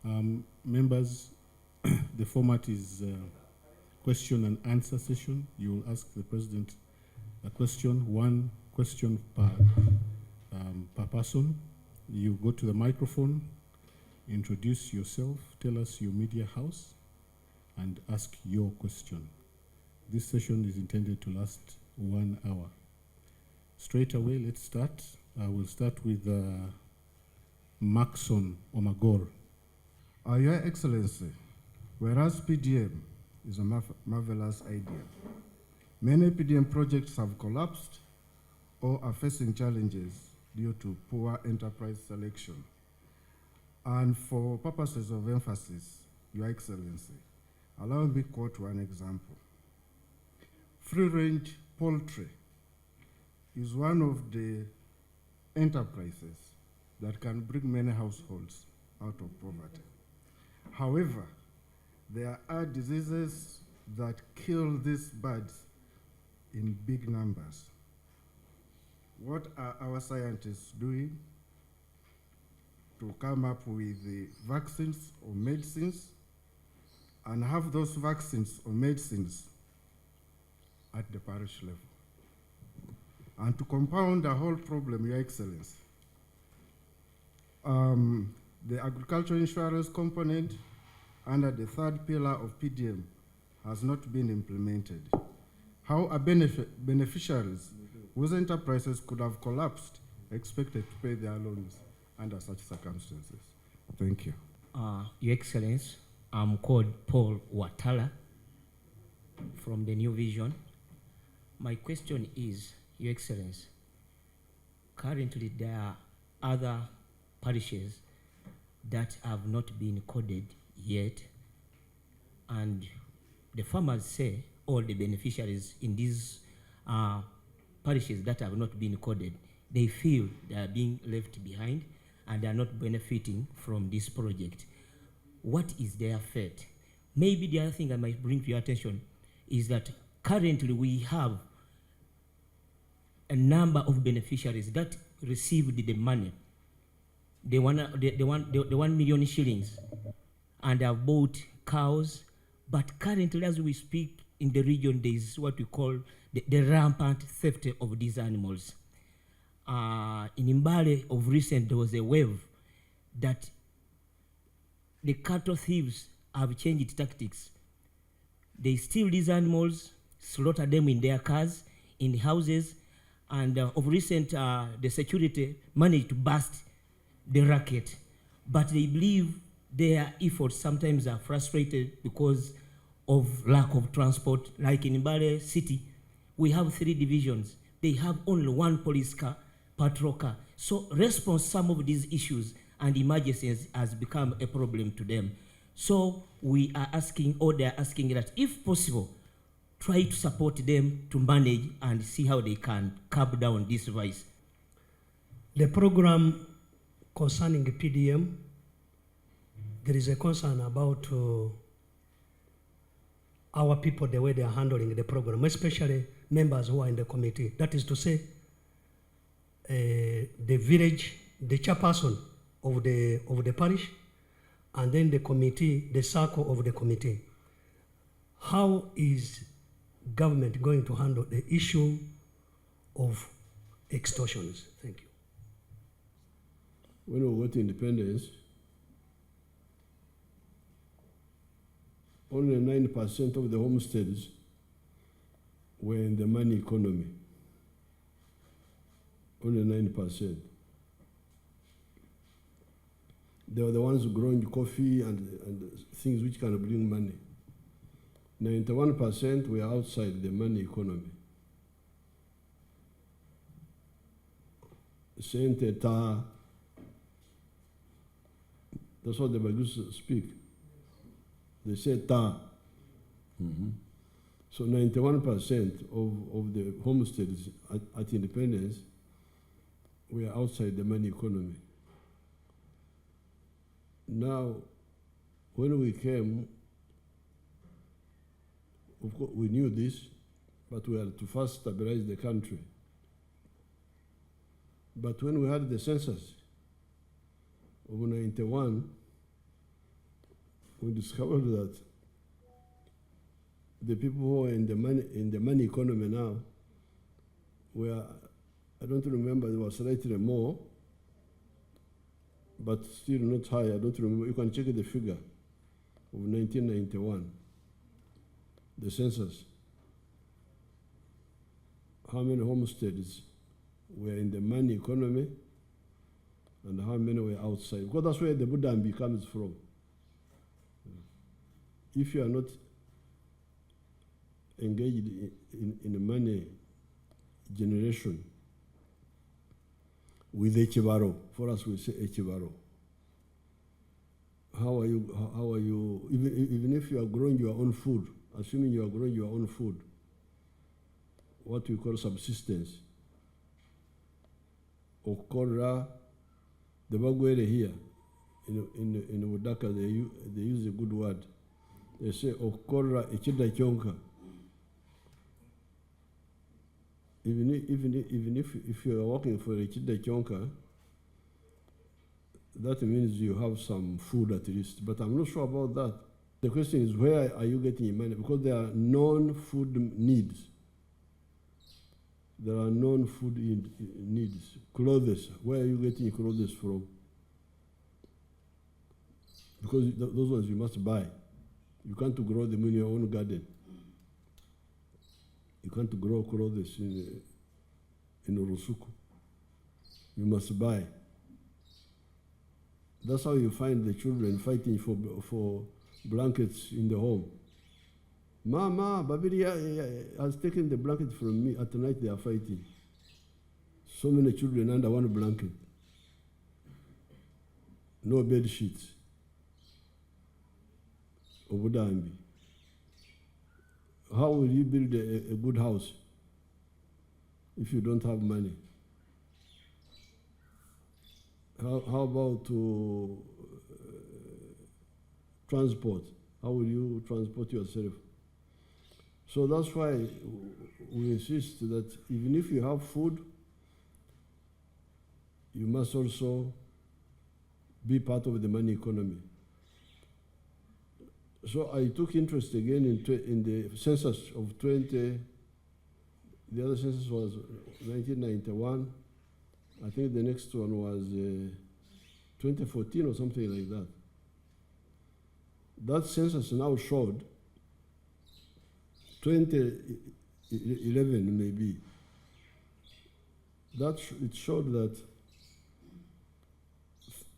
Members, the format is question and answer session. You will ask the President a question, one question per person. You go to the microphone, introduce yourself, tell us your media house, and ask your question. This session is intended to last 1 hour. Straight away, let's start. I will start with Maxon Omagor. Your Excellency, whereas PDM is a marvelous idea, many PDM projects have collapsed or are facing challenges due to poor enterprise selection. And for purposes of emphasis, Your Excellency, allow me to quote one example. Free-range poultry is one of the enterprises that can bring many households out of poverty. However, there are diseases that kill these birds in big numbers. What are our scientists doing to come up with the vaccines or medicines and have those vaccines or medicines at the parish level? And to compound the whole problem, Your Excellency, the agricultural insurance component under the third pillar of PDM has not been implemented. How are beneficiaries whose enterprises could have collapsed expected to pay their loans under such circumstances? Thank you. Your Excellency, I'm called Paul Watala from the New Vision. My question is, Your Excellency, currently there are other parishes that have not been coded yet, and the farmers say all the beneficiaries in these parishes that have not been coded, they feel they are being left behind and they are not benefiting from this project. What is their fate? Maybe the other thing I might bring to your attention is that currently we have a number of beneficiaries that received the money, the 1 million shillings, and have bought cows. But currently, as we speak, in the region, there is what we call the rampant theft of these animals. In MBALE, of recent, there was a wave that the cattle thieves have changed tactics. They steal these animals, slaughter them in their cars, in houses, and of recent, the security managed to bust the racket. But they believe their efforts sometimes are frustrated because of lack of transport. Like in MBALE City, we have 3 divisions. They have only 1 police car, patrol car. So response to some of these issues and emergencies has become a problem to them. So we are asking, or they are asking that if possible, try to support them to manage and see how they can curb down this vice. The program concerning the PDM, there is a concern about our people, the way they are handling the program, especially members who are in the committee. That is to say, the village, the chairperson of the parish, and then the committee, the circle of the committee. How is government going to handle the issue of extortions? Thank you. When we got independence, only 9% of the homesteads were in the money economy. Only 9%. They were the ones growing coffee and things which can bring money. 91% were outside the money economy. Sente ta. That's what the Bagus speak. They say ta. So 91% of the homesteads at independence were outside the money economy. Now, when we came, of course, we knew this, but we had to first stabilize the country. But when we had the census of 91, we discovered that the people who are in the money economy now were, I don't remember, it was slightly more, but still not high. I don't remember. You can check the figure of 1991, the census. How many homesteads were in the money economy and how many were outside? Because that's where the Budambi comes from. If you are not engaged in money generation with Echibaro, for us we say Echibaro, how are you, even if you are growing your own food, assuming you are growing your own food, what we call subsistence, okora, the Bagwere here, in Udaka, they use a good word. They say okora echida chonka. Even if you are working for a chida chonka, that means you have some food at least. But I'm not sure about that. The question is, where are you getting your money? Because there are non-food needs. There are non-food needs. Clothes, where are you getting your clothes from? Because those ones you must buy. You can't grow them in your own garden. You can't grow clothes in Urusuku. You must buy. That's how you find the children fighting for blankets in the home. Mama, Babiri has taken the blanket from me. At night they are fighting. So many children under one blanket. No bed sheets. Obudambi. How will you build a good house if you don't have money? How about transport? How will you transport yourself? So that's why we insist that even if you have food, you must also be part of the money economy. So I took interest again in the census of the other census was 1991. I think the next one was 2014 or something like that. That census now showed 2011 maybe. It showed that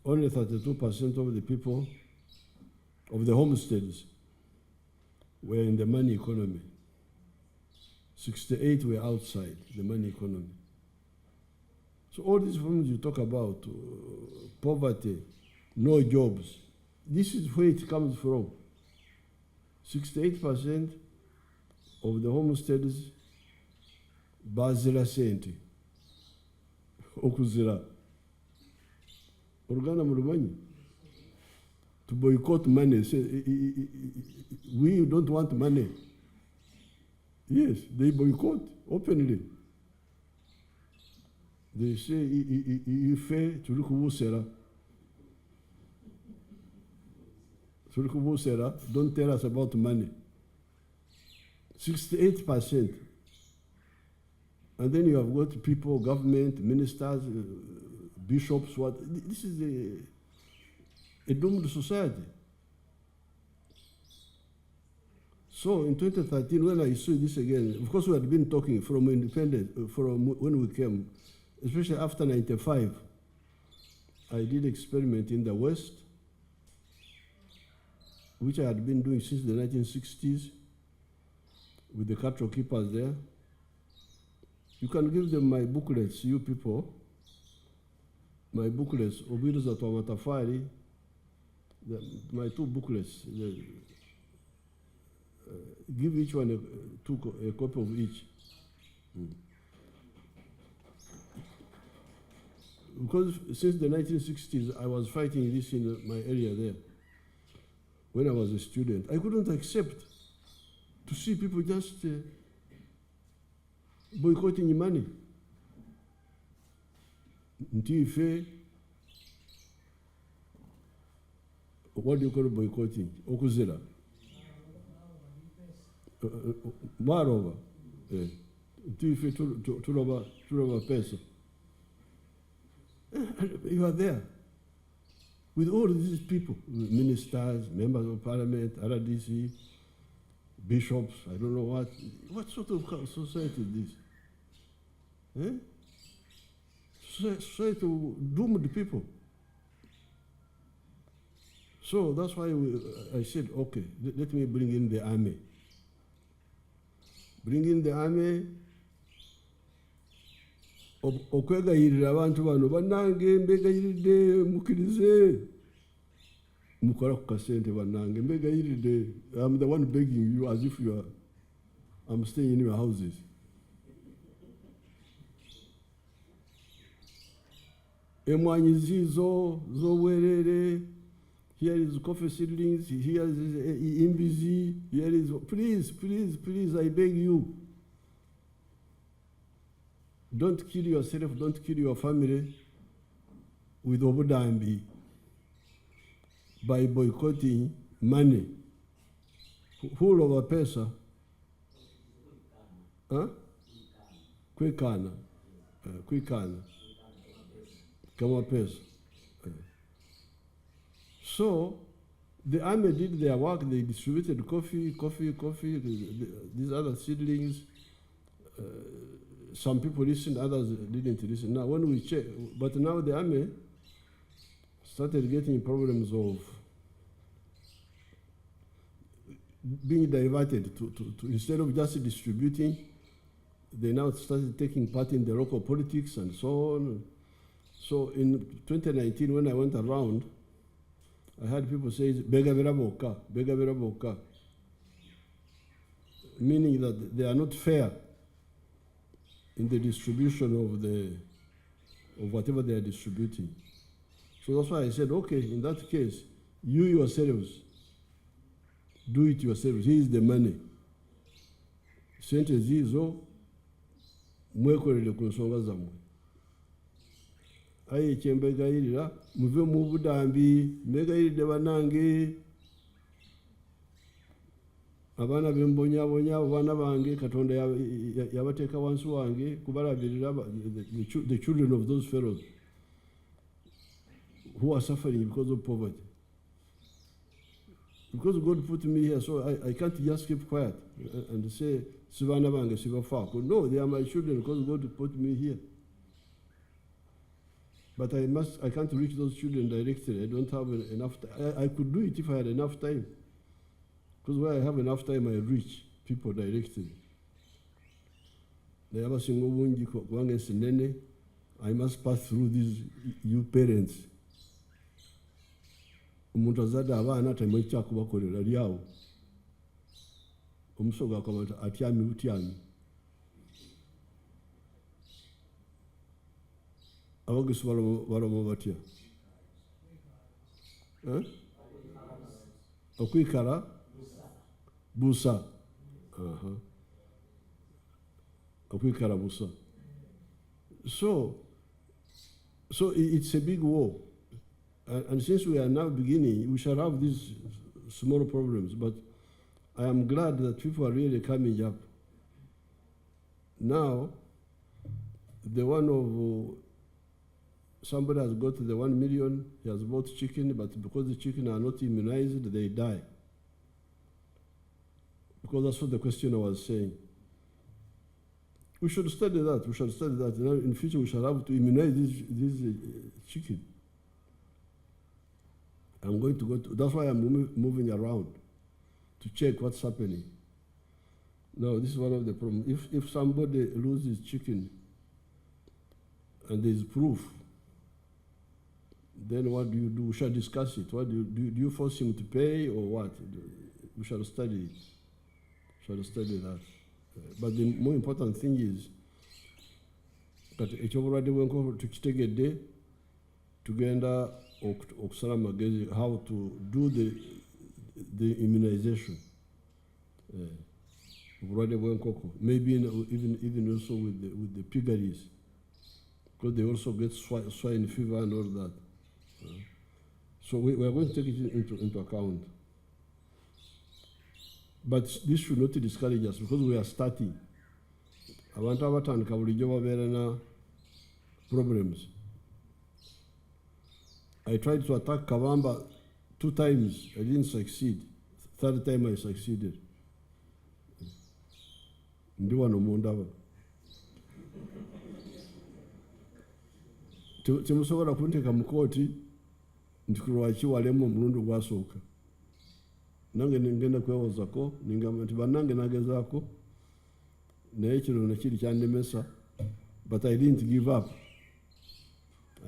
only 32% of the people of the homesteads were in the money economy. 68 were outside the money economy. So all these problems you talk about, poverty, no jobs, this is where it comes from. 68% of the homesteads bazira sente okuzira Organa Murumanyi to boycott money. Say, we don't want money. Yes, they boycott openly. They say, ife turikubusera. Turikubusera, don't tell us about money. 68%. And then you have got people, government, ministers, bishops, what. This is a doomed society. So in 2013, when I saw this again, of course we had been talking from independence, from when we came, especially after 95, I did experiment in the West, which I had been doing since the 1960s with the cattle keepers there. You can give them my booklets, you people, my booklets, Obiruza Twamatafari, my two booklets. Give each one a copy of each. Because since the 1960s, I was fighting this in my area there. When I was a student, I couldn't accept to see people just boycotting money. Until What do you call boycotting? Okuzera. Moreover, to peso. You are there with all these people, ministers, members of parliament, RDC, bishops, I don't know what. What sort of society is this? Society to doom the people. So that's why I said, okay, let me bring in the army. Bring in the army. Okwegayirira abantu bano bannange mbegayiridde mukirize mukola ku kasente bannange mbegayiridde. I'm the one begging you as if you are I'm staying in your houses. Emwanyi zizo z'obwerere. Here is coffee seedlings, here is imbizi, here is, please, I beg you. Don't kill yourself, don't kill your family with obudambi by boycotting money. Who over pesa? Huh? Kwekana. Kama pesa. So the army did their work. They distributed coffee, these other seedlings. Some people listened, others didn't listen. Now when we check, but now the army started getting problems of being diverted to instead of just distributing, they now started taking part in the local politics and so on. So in 2019, when I went around, I heard people say, bega vera boka, meaning that they are not fair in the distribution of whatever they are distributing. So that's why I said, okay, in that case, you yourselves, do it yourselves. Here is the money. Sente zizo, mwekolere ku nsonga zammwe. Aye ekyembegayirira muve mu budambi mbegayiridde bannange abaana bembonyabonya abaana bange Katonda yabateeka wansi wange kubalabirira the children of those fellows who are suffering because of poverty. Because God put me here, so I can't just keep quiet and say sibana bange sibafaako. No, they are my children because God put me here. But I can't reach those children directly. I don't have enough time. I could do it if I had enough time. Because when I have enough time, I reach people directly. I must pass through these you parents. Omuntu azadde abaana tamanyi kyakubakolera lyawo. Omusoga akamata atyami butyami. Abagusi baloma batya? Okwikala busa. Okwikala busa. So it's a big war. And since we are now beginning, we shall have these small problems. But I am glad that people are really coming up. Now, the one of somebody has got the 1 million, he has bought chicken, but because the chicken are not immunized, they die. Because that's what the questioner was saying. We should study that. Now, in future, we shall have to immunize these chicken. I'm going to go to, that's why I'm moving around to check what's happening. Now, this is one of the problems. If somebody loses chicken and there's proof, then what do you do? We shall discuss it. What do you force him to pay or what? We shall study it. We shall study that. But the more important thing is that ekyobalwadde bw'enkoko tukitegedde tugenda okusala amagezi how to do the immunization. Obulwadde bw'enkoko. Maybe even also with the piggeries, because they also get swine fever and all that. So we are going to take it into account. But this should not discourage us because we are starting. Abantu abatandika bulijjo babeera na problems. I tried to attack Kabamba 2 times. I didn't succeed. 3rd time I succeeded. Ndi wano mundaba. Temusobola kunteeka mu kooti nti kulwaki walemu omulundi gwasooka. Nange ngenda kwewozako ningamba nti bannange nagezaako naye kino nekiri kyannemesa, but I didn't give up.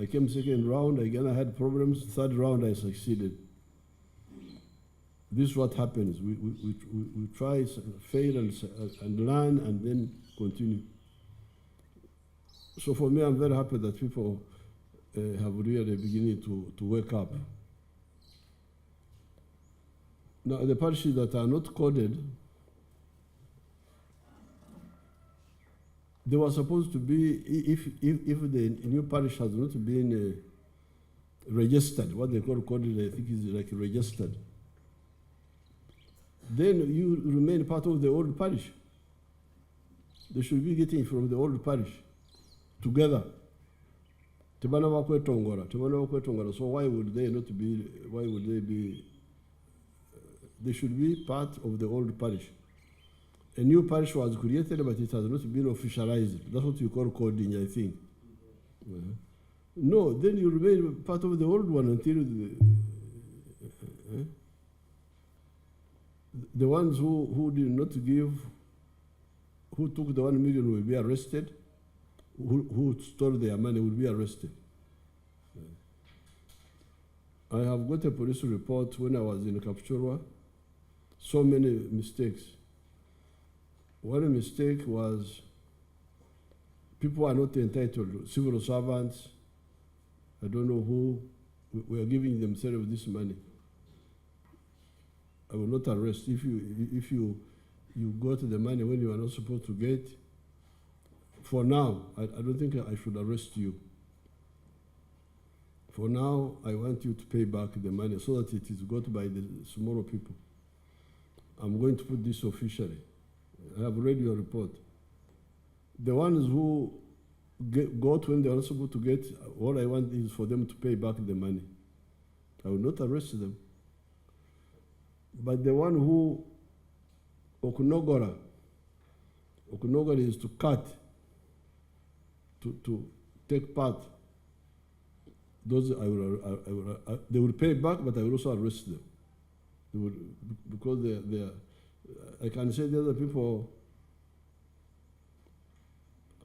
I came 2nd round, again I had problems, 3rd round I succeeded. This is what happens. We try, fail and learn and then continue. So for me, I'm very happy that people have really beginning to wake up. Now, the parishes that are not coded, they were supposed to be, if the new parish has not been registered, what they call coded, I think is like registered, then you remain part of the old parish. They should be getting from the old parish together. So why would they not be, why would they be, they should be part of the old parish. A new parish was created, but it has not been officialized. That's what you call coding, I think. No, then you remain part of the old one until the ones who did not give, who took the 1 million will be arrested, who stole their money will be arrested. I have got a police report when I was in Kapchorwa, so many mistakes. One mistake was people are not entitled, civil servants, I don't know who, were giving themselves this money. I will not arrest. If you got the money when you are not supposed to get, for now, I don't think I should arrest you. For now, I want you to pay back the money so that it is got by the smaller people. I'm going to put this officially. I have read your report. The ones who got when they are not supposed to get, all I want is for them to pay back the money. I will not arrest them. But the one who, Okunogora is to cut, to take part. Those they will pay back, but I will also arrest them. They will, because they are, I can say the other people,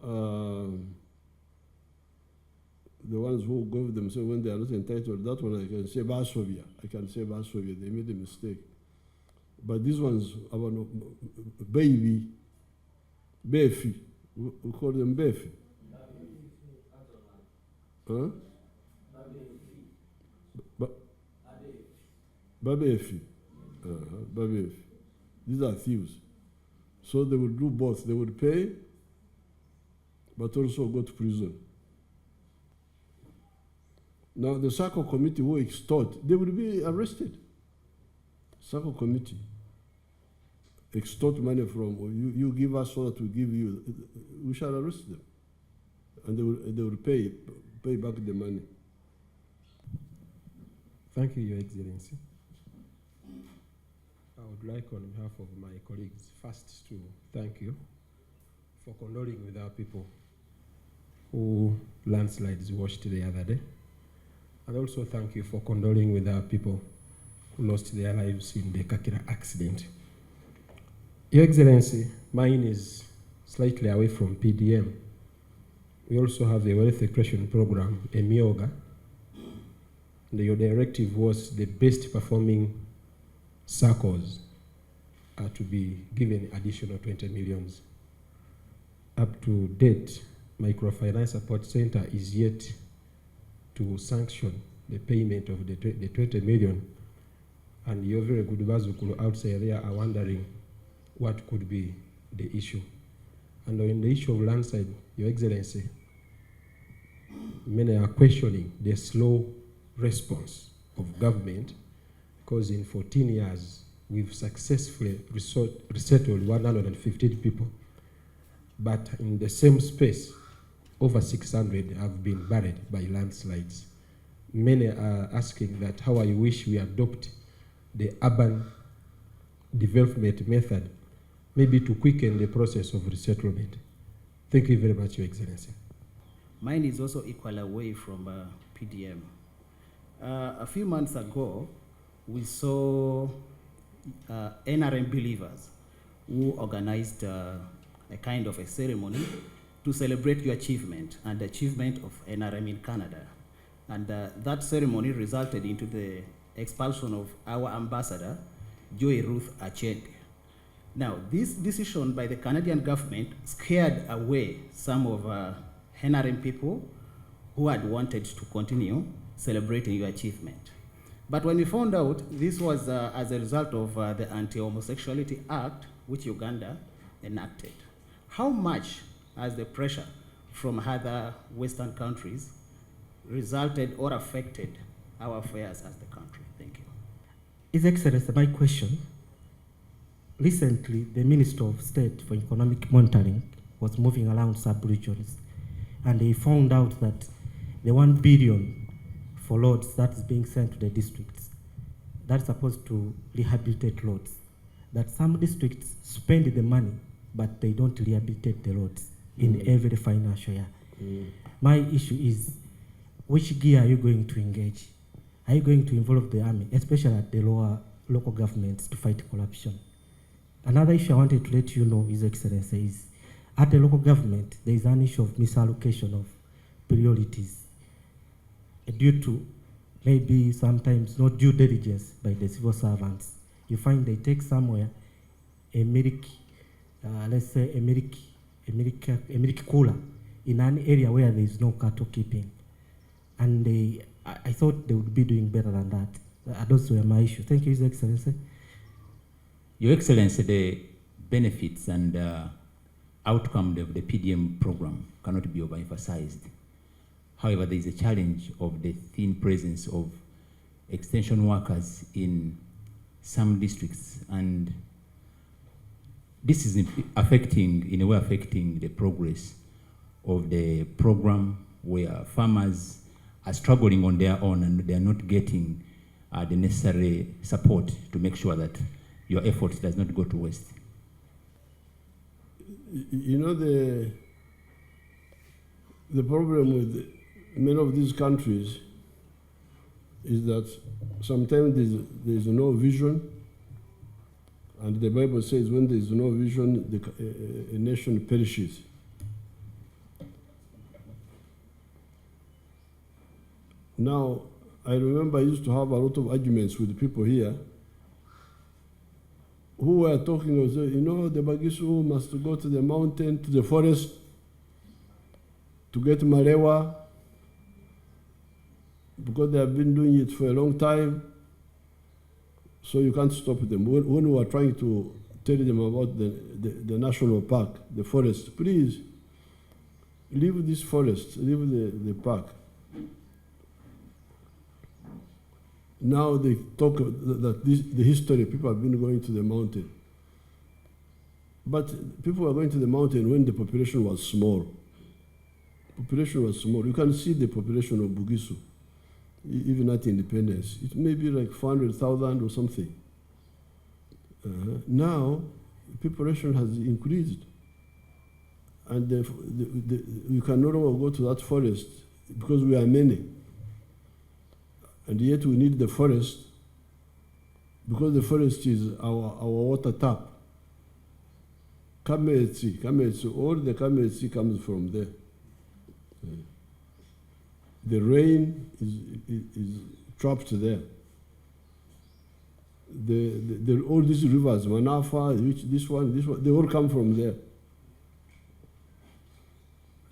the ones who give themselves when they are not entitled, that one I can say Varsovia. I can say Varsovia, they made a mistake. But these ones, baby, Befi, we call them Befi. Huh? Babefi. Babefi. These are thieves. So they will do both. They will pay, but also go to prison. Now the SACCO committee who extort, they will be arrested. SACCO committee. Extort money from you give us so that we give you, we shall arrest them. And they will pay back the money. Thank you, Your Excellency. I would like on behalf of my colleagues first to thank you for condoling with our people who landslides washed the other day. And also thank you for condoling with our people who lost their lives in the Kakira accident. Your Excellency, mine is slightly away from PDM. We also have a wealth creation program, a MIOGA. Your directive was the best performing SACCOs are to be given additional 20 millions. Up to date, Microfinance Support Center is yet to sanction the payment of the 20 million. And your very good Bazukulu outside there are wondering what could be the issue. And on the issue of landside, Your Excellency, many are questioning the slow response of government, because in 14 years, we've successfully resettled 115 people. But in the same space, over 600 have been buried by landslides. Many are asking that how I wish we adopt the urban development method, maybe to quicken the process of resettlement. Thank you very much, Your Excellency. Mine is also equal away from PDM. A few months ago, we saw NRM believers who organized a kind of a ceremony to celebrate your achievement and the achievement of NRM in Canada. And that ceremony resulted into the expulsion of our ambassador, Joy Ruth Achende. Now, this decision by the Canadian government scared away some of NRM people who had wanted to continue celebrating your achievement. But when we found out this was as a result of the Anti-Homosexuality Act, which Uganda enacted, how much has the pressure from other Western countries resulted or affected our affairs as the country? Thank you. His Excellency, my question. Recently, the Minister of State for Economic Monitoring was moving around sub-regions, and they found out that the 1 billion for roads that is being sent to the districts, that's supposed to rehabilitate roads, that some districts spend the money, but they don't rehabilitate the roads in every financial year. My issue is, which gear are you going to engage? Are you going to involve the army, especially at the lower local governments, to fight corruption? Another issue I wanted to let you know, His Excellency, is at the local government, there is an issue of misallocation of priorities due to maybe sometimes not due diligence by the civil servants. You find they take somewhere a milk, let's say a milk cooler in an area where there is no cattle keeping. And I thought they would be doing better than that. Those were my issue. Thank you, His Excellency. Your Excellency, the benefits and outcome of the PDM program cannot be overemphasized. However, there is a challenge of the thin presence of extension workers in some districts, and this is affecting, in a way, affecting the progress of the program, where farmers are struggling on their own and they are not getting the necessary support to make sure that your effort does not go to waste. You know, the problem with many of these countries is that sometimes there is no vision, and the Bible says when there is no vision, a nation perishes. Now, I remember I used to have a lot of arguments with people here who were talking of, you know, the Bagisu must go to the mountain, to the forest, to get Malewa, because they have been doing it for a long time, so you can't stop them. When we were trying to tell them about the national park, the forest, please, leave this forest, leave the park. Now they talk that the history, people have been going to the mountain. But people were going to the mountain when the population was small. Population was small. You can see the population of Bugisu, even at independence. It may be like 400,000 or something. Now, population has increased. And you can no longer go to that forest because we are many. And yet we need the forest because the forest is our water tap. Kametsi, all the Kametsi comes from there. The rain is trapped there. All these rivers, Manafa, this one, they all come from there.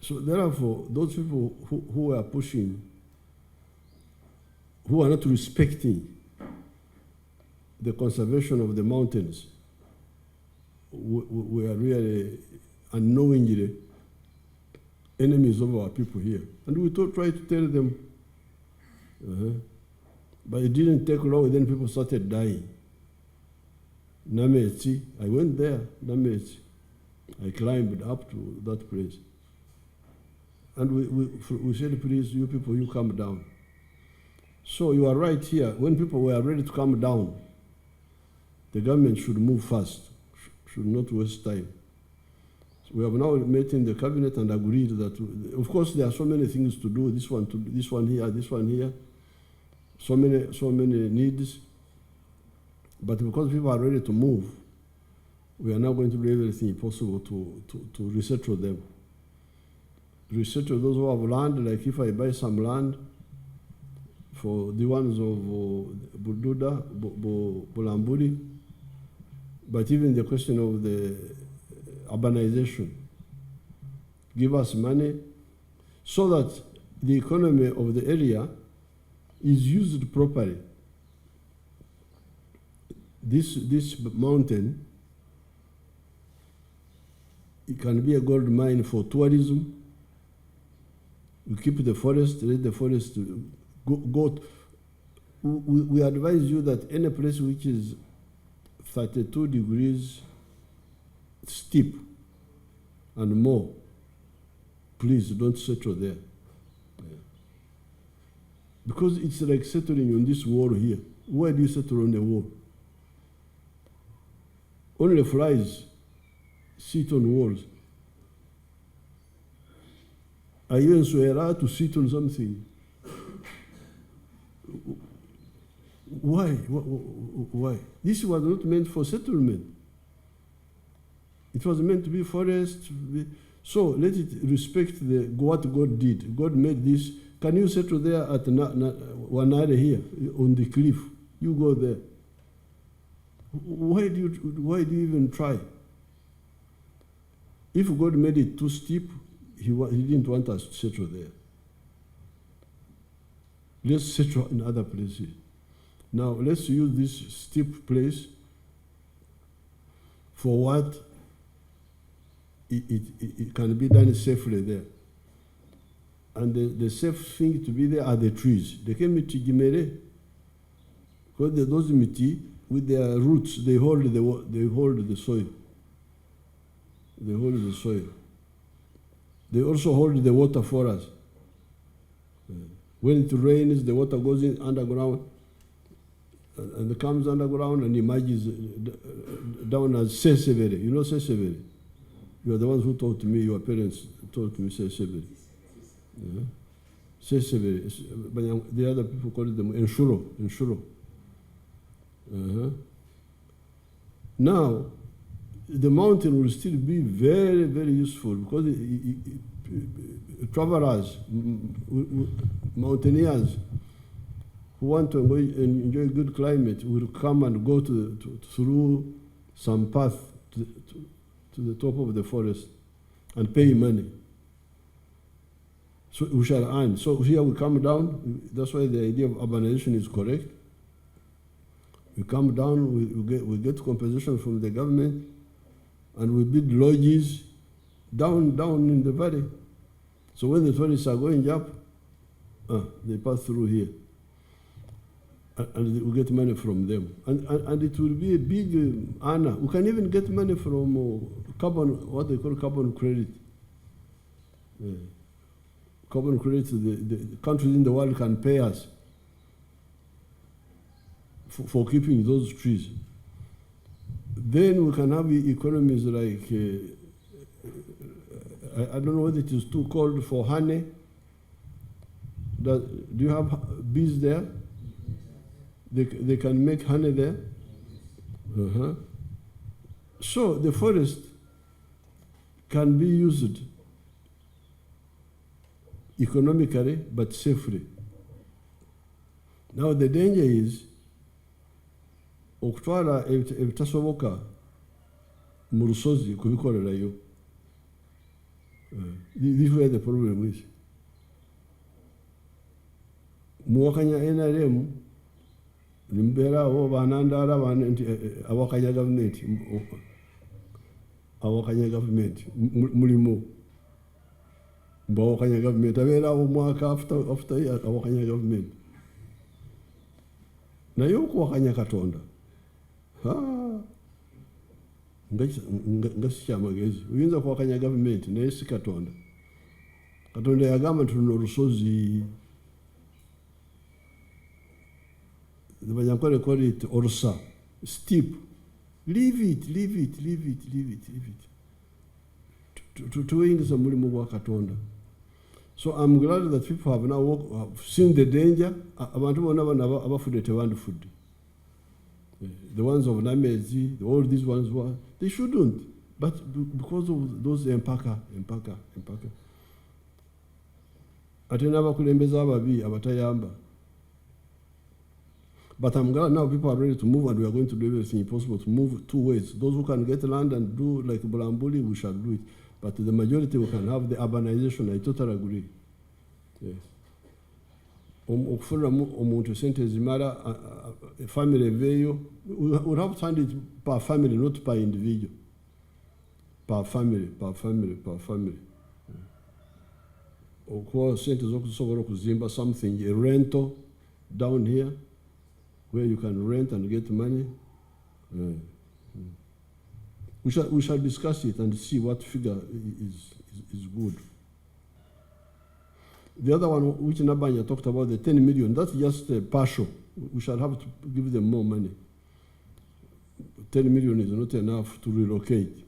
So therefore, those people who are pushing, who are not respecting the conservation of the mountains, we are really unknowingly enemies of our people here. And we try to tell them, But it didn't take long, then people started dying. Nametsi, I went there, Nametsi. I climbed up to that place. And we said, please, you people, you come down. So you are right here. When people were ready to come down, the government should move fast, should not waste time. So we have now met in the cabinet and agreed that, of course, there are so many things to do, this one here, this one here, so many needs. But because people are ready to move, we are now going to do everything possible to resettle them. Resettle those who have land, like if I buy some land for the ones of Bududa, Bulamburi, but even the question of the urbanization, give us money so that the economy of the area is used properly. This mountain, it can be a gold mine for tourism. We keep the forest, let the forest go. We advise you that any place which is 32 degrees steep and more, please don't settle there. Because it's like settling on this wall here. Why do you settle on the wall? Only flies sit on walls. Are you allowed to sit on something? Why? Why? This was not meant for settlement. It was meant to be forest. So let it respect what God did. God made this. Can you settle there at Wanare here on the cliff? You go there. Why do you even try? If God made it too steep, he didn't want us to settle there. Let's settle in other places. Now let's use this steep place for what it can be done safely there. And the safe thing to be there are the trees. They came to Gimere, because those miti, with their roots, they hold the soil. They hold the soil. They also hold the water for us. When it rains, the water goes in underground, and it comes underground and emerges down as Sesevere. You know Sesevere? You are the ones who taught me, your parents taught me Sesevere. Sesevere. But the other people call it them Enshuro. Now, the mountain will still be very, very useful because travelers, mountaineers who want to enjoy good climate will come and go through some path to the top of the forest and pay money. So we shall earn. So here we come down. That's why the idea of urbanization is correct. We come down, we get compensation from the government, and we build lodges down in the valley. So when the tourists are going up, they pass through here. And we get money from them. And it will be a big honor. We can even get money from carbon, what they call carbon credit. Carbon credit, the countries in the world can pay us for keeping those trees. Then we can have economies like, I don't know whether it is too cold for honey. Do you have bees there? They can make honey there. So the forest can be used economically but safely. Now the danger is okutwala ebitasoboka mu lusozi kubikolerayo. This is where the problem is. Muwakanya NRM nimbeera abo banandala awakanya government mulimo mbawakanya government abeera omwaka after awakanya government. naye okuwakanya katonda nga si kyamagezi. Oyinza kuwakanya gavumenti naye si katonda. Katonda yagamba nti luno olusozi, the Banyankole call it Orsa, steep. Leave it. Tuyingiza mulimu gwa katonda. So I'm glad that people have now have seen the danger. Abantu bonna abafudde tebandifudde. The ones of Namezi, all these ones were, they shouldn't. But because of those empaka. Ate n'abakulembeze ababi abatayamba. But I'm glad now people are ready to move, and we are going to do everything possible to move 2 ways. Those who can get land and do like Bulambuli, we shall do it. But the majority we can have the urbanization. I totally agree. Yes. Okufuniramu omuntu sente zimala family eveeyo, we have to hand it per family, not per individual. Per family. Okuwa sente z'okusobola okuzimba something, a rental down here, where you can rent and get money. We shall discuss it and see what figure is good. The other one, which Nabanya talked about, the 10 million, that's just partial. We shall have to give them more money. 10 million is not enough to relocate.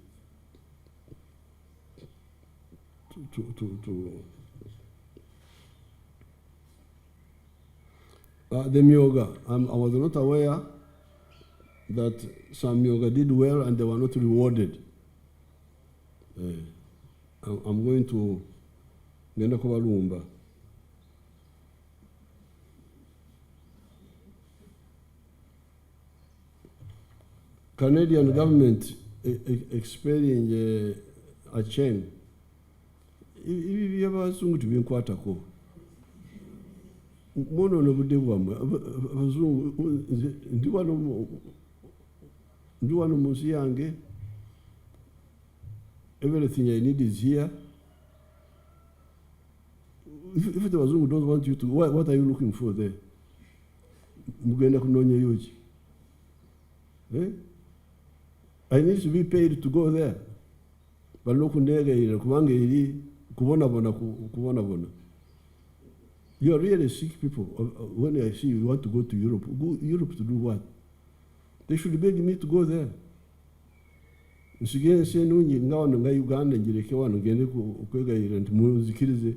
The Myoga, I was not aware that some Myoga did well and they were not rewarded. I'm going to ngenda kubalumba. Canadian government experiencing a change. Ibi by'abazungu tibinkwatako. Mwonoona budde bwammwe abazungu. Ndi wano mu nsi yange. Everything I need is here. If the Wazungu don't want you to, what are you looking for there? Mugenda kunoonya yoki? I need to be paid to go there. Balina okundeegayirira kubanga eri kubonabona. You are really sick people. When I see you want to go to Europe, go Europe to do what? They should beg me to go there. Nsigende senungi nga wano nga Uganda njireke wano ngende okwegayirira nti muzikirize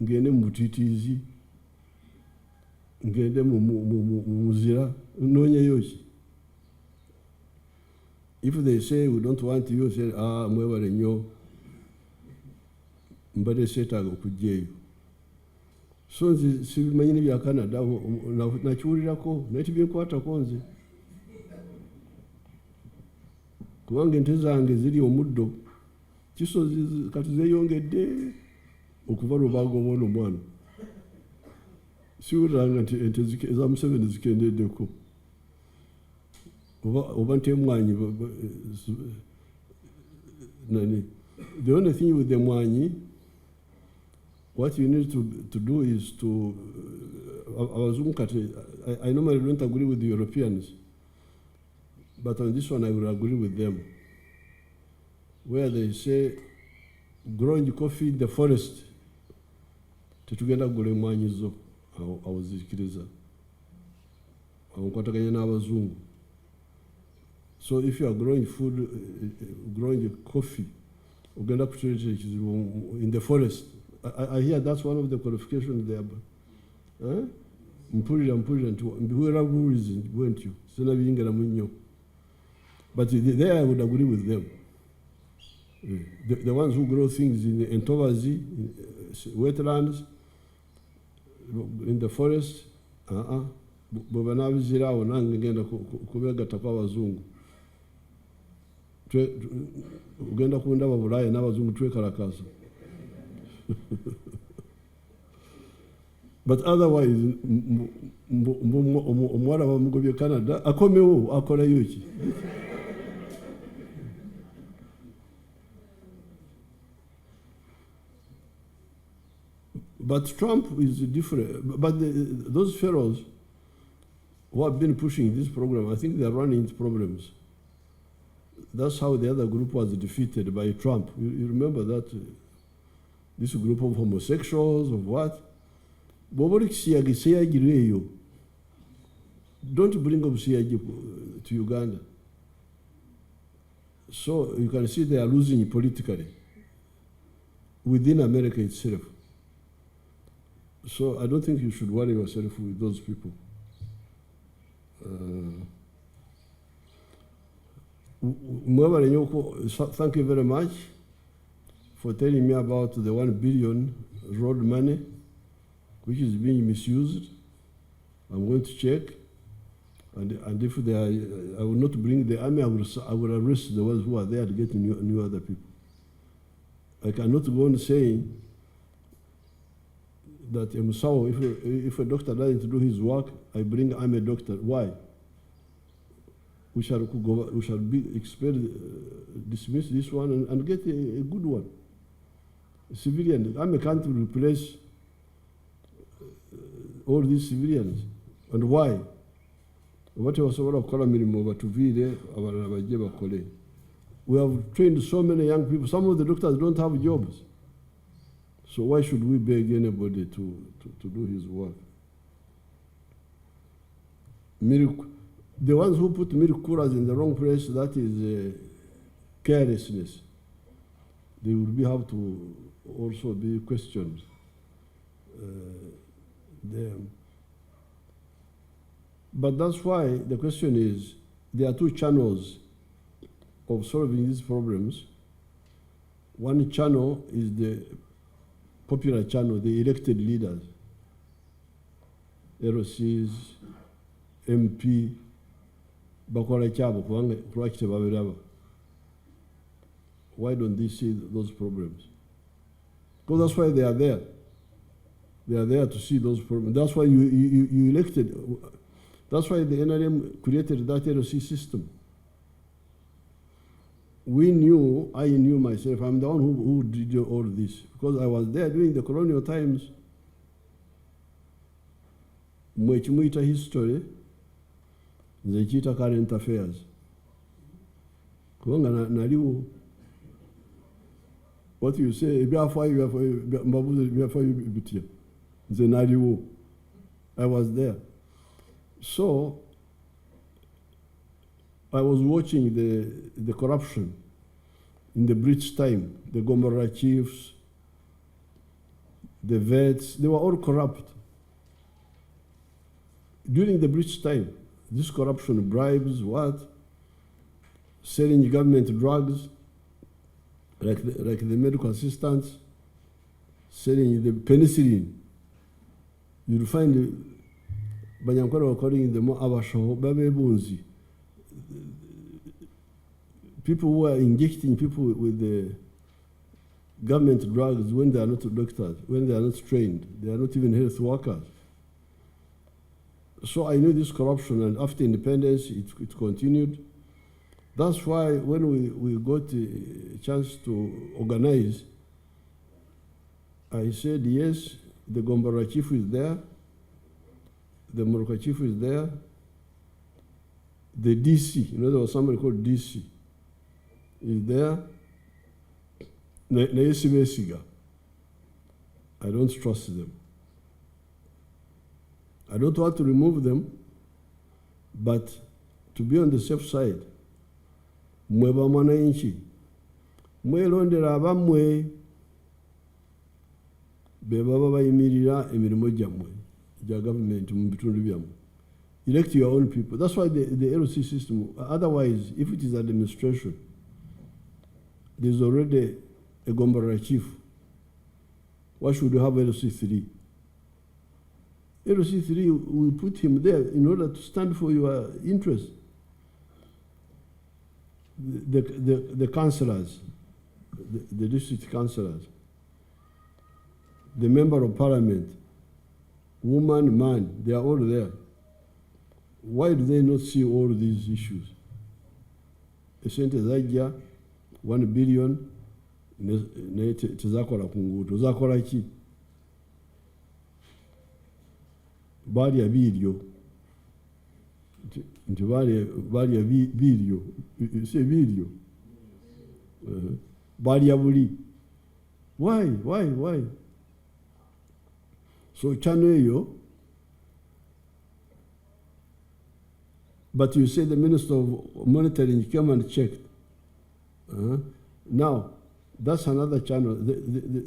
ngende mu butiitiizi, ngende mu muzira, noonya yoki? If they say we don't want you, say mwebale nnyo, mbadde seetaaga okujja. So nze sibimanyi bya Canada, nakiwulirako naye tibinkwatako nze. Kubanga ente zange ziri omuddo, kisozi kati zeeyongedde okuva Lubaga omwana. Siwuliranga nti ente eza Museveni zikendeddeko. Oba ntemwanyi. The only thing with the mwanyi, what you need to do is to, I normally don't agree with the Europeans, but on this one I will agree with them, where they say growing coffee in the forest, tetugenda kugula emwanyi zo, awozikiriza. Awokwataganya n'abazungu. So if you are growing food, growing coffee, ugenda kutuleetera ekizibu in the forest. I hear that's one of the qualifications there. Mpulira nti mbiweera rules went you. Sina biyingiramu nnyo. But there I would agree with them. The ones who grow things in Ntobazi, wetlands, in the forest, bwe banaabiziraawo nange ngenda kubeegattako abazungu. Ugenda kundaba Bulaaya n'abazungu twekalakaasa. But otherwise, omuwala bamugobye Canada, akomewo akolayo ki? But Trump is different. But those fellows who have been pushing this program, I think they are running into problems. That's how the other group was defeated by Trump. You remember that? This group of homosexuals, of what? Don't bring up CIG to Uganda. So you can see they are losing politically within America itself. So I don't think you should worry yourself with those people. Thank you very much for telling me about the 1 billion road money, which is being misused. I'm going to check. And if they are, I will not bring the army, I will arrest the ones who are there to get new other people. I cannot go on saying that if a doctor doesn't do his work, I bring army doctor. Why? We shall be expelled, dismiss this one and get a good one. A civilian. Army can't replace all these civilians. And why? What was over to we have trained so many young people. Some of the doctors don't have jobs. So why should we beg anybody to do his work? The ones who put milk coolers in the wrong place, that is carelessness. They will have to also be questioned. But that's why the question is, there are two channels of solving these problems. One channel is the popular channel, the elected leaders, LCs, MP, why don't they see those problems? Because that's why they are there. They are there to see those problems. That's why you elected. That's why the NRM created that LC system. I knew myself, I'm the one who did all this, because I was there during the colonial times. Mwechimuita history, nzechita current affairs. Kuwanga naliwo. What you say, I was there. So I was watching the corruption in the British time, the Gomorrah chiefs, the vets, they were all corrupt. During the British time, this corruption, bribes, what? Selling government drugs, like the medical assistants, selling the penicillin. You'll find Banyankore calling them Abasho, Babebunzi. People who are injecting people with the government drugs when they are not doctors, when they are not trained, they are not even health workers. So I knew this corruption, and after independence, it continued. That's why when we got a chance to organize, I said, yes, the Gombara chief is there, the Moroka chief is there, the DC, there was somebody called DC, is there. I don't trust them. I don't want to remove them, but to be on the safe side, mweba mwananchi, mwelondera abamwe beba bayimirira emirimo gyamwe gya government mu bitundu byamwe. Elect your own people. That's why the LC system, otherwise, if it is administration, there's already a Gombara chief. Why should you have LC3? LC3 will put him there in order to stand for your interests. The councillors, the district councillors, the member of parliament, woman, man, they are all there. Why do they not see all these issues? Esente zajja 1 billion tezakola ku nguudo, zakola ki? Baali abiryo. nti balya biryo, se biryo, balya buli. Why? So channel eyo, but you say the Minister of Monitoring came and checked. Now, that's another channel.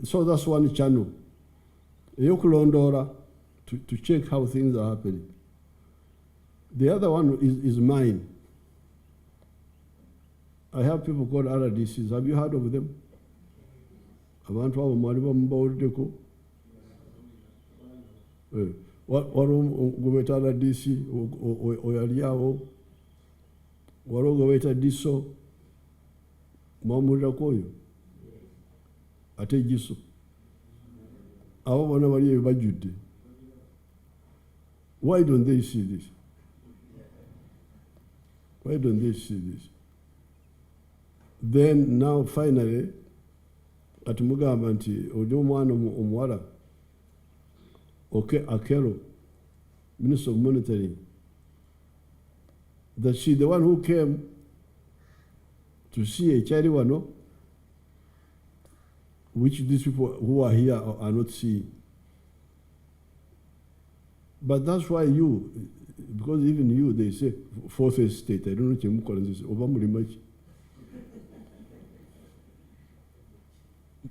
So that's one channel. Yokulondora to check how things are happening. The other one is mine. I have people called RDCs. Have you heard of them? Abantu abo mwali bamubawuliddeko. Waliwo gwe RDC oyali awo. Waliwo gwe diso. Mwamulirako oyo. Ate jiso. Abo bonna bali eyo bajjudde. Why don't they see this? Why don't they see this? Then now finally, atumugamba nti oli omwana omuwala Akero, Minister of Monitoring, that she the one who came to see a child wano, which these people who are here are not seeing. But that's why you, because even you, they say fourth estate. I don't know what you say.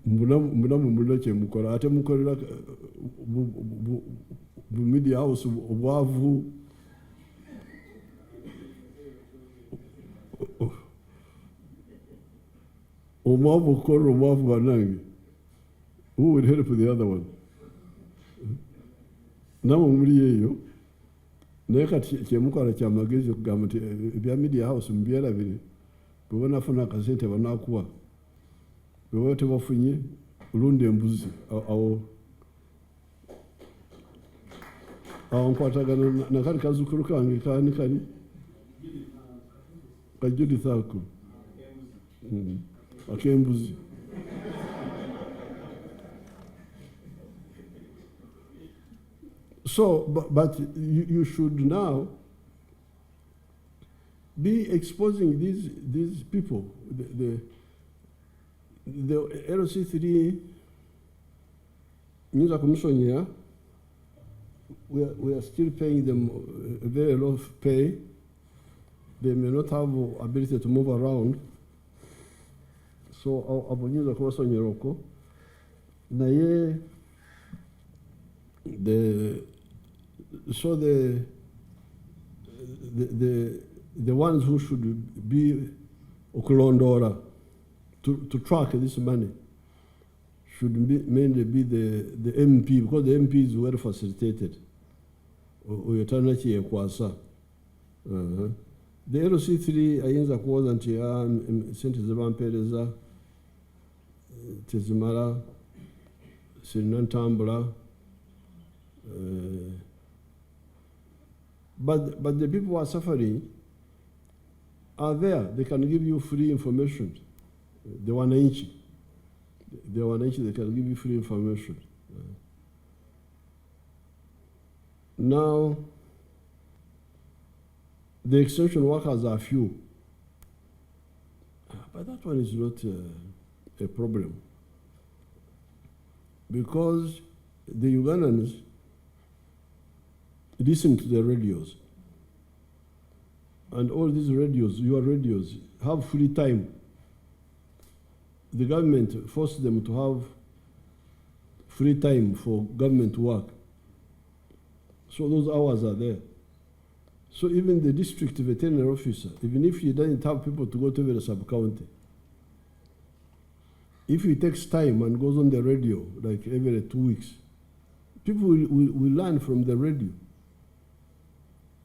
Mulamu kyemukola ate mukolera bu media house obwavu omwavu kola omwavu banange. Who would help the other one? Namwe muri eyo naye kati kyemukola kyamagezi okugamba nti ebya media house mubyerabire bwe banafuna akasente banakuwa. Bwe tebafunye olunda embuzi awo nkwatagana nakali kazukulu kange kani Judith ako akembuzi. So but you should now be exposing these people. The LC3 News Commission here, we are still paying them a very low pay. They may not have ability to move around. So our News Commission Yoroko, naye the ones who should be okulondora to track this money should mainly be the MP, because the MP is well facilitated. The LC3 ayinza kuwoza nti sente zebampereza tezimala sirina ntambula. But the people who are suffering are there. They can give you free information. The wananchi, they can give you free information. Now, the extension workers are few, but that one is not a problem, because the Ugandans listen to the radios, and all these radios, your radios, have free time. The government forced them to have free time for government work. So those hours are there. So even the district veterinary officer, even if he doesn't have people to go to the sub-county, if he takes time and goes on the radio, like every 2 weeks, people will learn from the radio.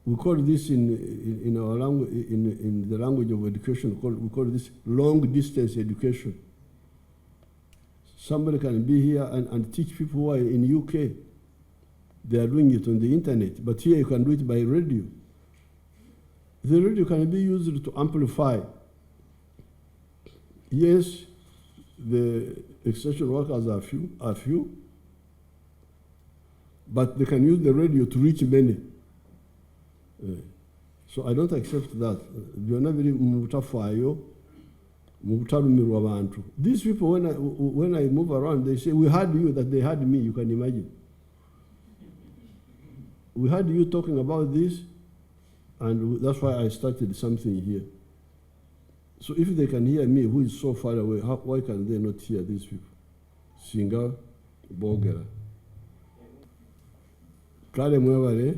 We call this in our language, in the language of education, we call this long distance education. Somebody can be here and teach people who are in UK. They are doing it on the internet, but here you can do it by radio. The radio can be used to amplify. Yes, the extension workers are few, but they can use the radio to reach many. So I don't accept that. Byonna biri mu butafaayo, mu butalumirwa abantu. These people, when I move around, they say, we heard you, that they heard me, you can imagine. We heard you talking about this, and that's why I started something here. So if they can hear me, who is so far away, why can they not hear these people? Singa, Bogera. Kale mwebale.